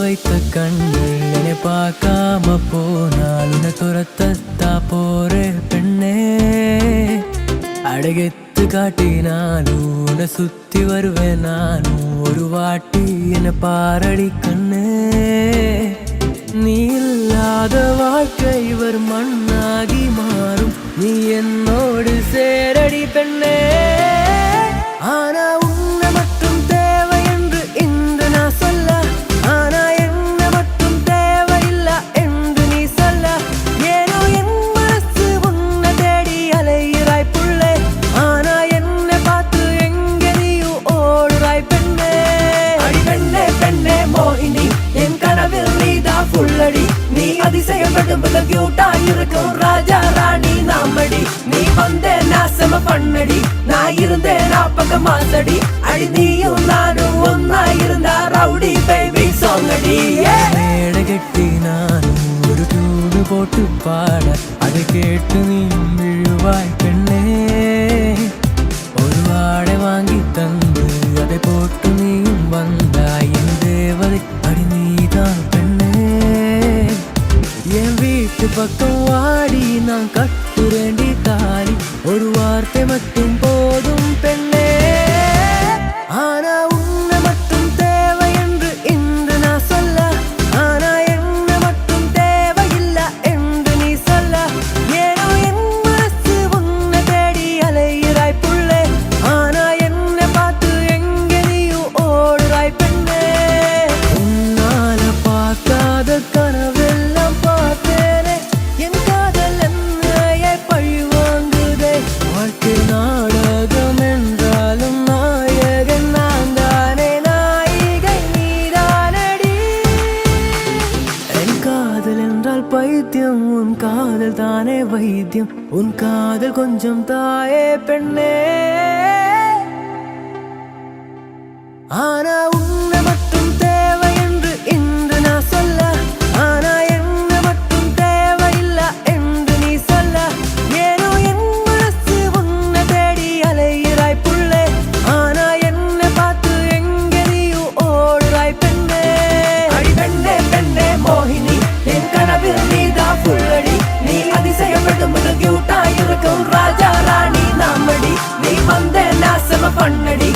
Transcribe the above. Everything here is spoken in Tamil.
வைத்த கண்கள் என்னை பார்க்காம போனால் உன்னை துரத்தத்தா போறே பெண்ணே. அடகெத்து காட்டினாலும் உன்னை சுத்தி வருவேன் நானும். ஒரு வாட்டி என்னை பாரடி கண்ணே. நீ இல்லாத வாழ்க்கை இவர் மண்ணாகி மாறும். நீ என்னோடு சேரடி பெண்ணே. ஆனா உன்னை மட்டும் தேவை என்று இன்று நான் சொல்ல. ஆனா என்ன மட்டும் தேவையில்லை என்று நீ சொல்ல. ஏனோ என் மனசு உன்னை தேடி அலைகிறாய் புள்ளே. ஆனா என்னை பார்த்து எங்க நீயும் ஓடுறாய் பெண்ணே. அடி பெண்ணே பெண்ணே மோகினி, என் கனவில் நீதான் புள்ளடி. நீ அதிசயப்படும் முதல் கியூட்டா இருக்கும் ராஜா ராணி நாமடி. நீ வந்தே நாசம பண்ணடி, நான் இருந்தேன் பக்கம் மாசடி. அடி நீயும் நானும் ஒன்னா இருந்தா ரவுடி பேபி சாங்கடி. மேட கட்டி நானும் ஒரு டூடு போட்டு பாட, அதை கேட்டு நீயும் விழுவாய் பெண்ணே. ஒரு வாடை வாங்கி தந்து அதை போட்டு நீயும் வந்தாய் என் தேவதை. அடி நீதான் பெண்ணே. என் வீட்டு பக்கம் வாடி நான் கட்டுறேண்டி தாலி. ஒரு வார்த்தை மட்டும் போதும் பெண்ணே. ஆனா உன்னை மட்டும் தேவை என்று இன்று நான் சொல்ல. ஆனா என்ன மட்டும் தேவையில்லை என்று நீ சொல்ல. ஏனோ என் மனசு உன்னை தேடி அலைகிறாய் புள்ளே. ஆனா என்னை பார்த்து எங்க நீயும் ஓடுறாய் பெண்ணே. உன்னால பார்க்காத கனவெல்லாம் பார்த்தேனே. என் காதல் என்னையே பழி வாங்குதே. வாழ்க்கை நாடகம் என்றாலும் நாயகன் நான் தானே, நாயிகை நீதானடி. என் காதல் என்றால் பைத்தியம், உன் காதல் தானே வைத்தியம். உன் காதல் கொஞ்சம் தாயே பெண்ணே. ஆனா உன்னை மட்டும் தேவை என்று இன்று நான் சொல்ல. ஆனா என்ன மட்டும் தேவையில்லை என்று நீ சொல்ல. ஏனோ என் மனசு உன்னை தேடி அலைகிறாய் புள்ளே. ஆனா என்னை பார்த்து எங்க நீயும் ஓடுறாய் பெண்ணே. அடி பெண்ணே பெண்ணே மோகினி, என் கனவில் நீதான் புள்ளடி. நீ அதிசயப்படும் முதல் கியூட்டா இருக்கும் ராஜா ராணி நாமடி. நீ வந்தே நாசம பண்ணடி,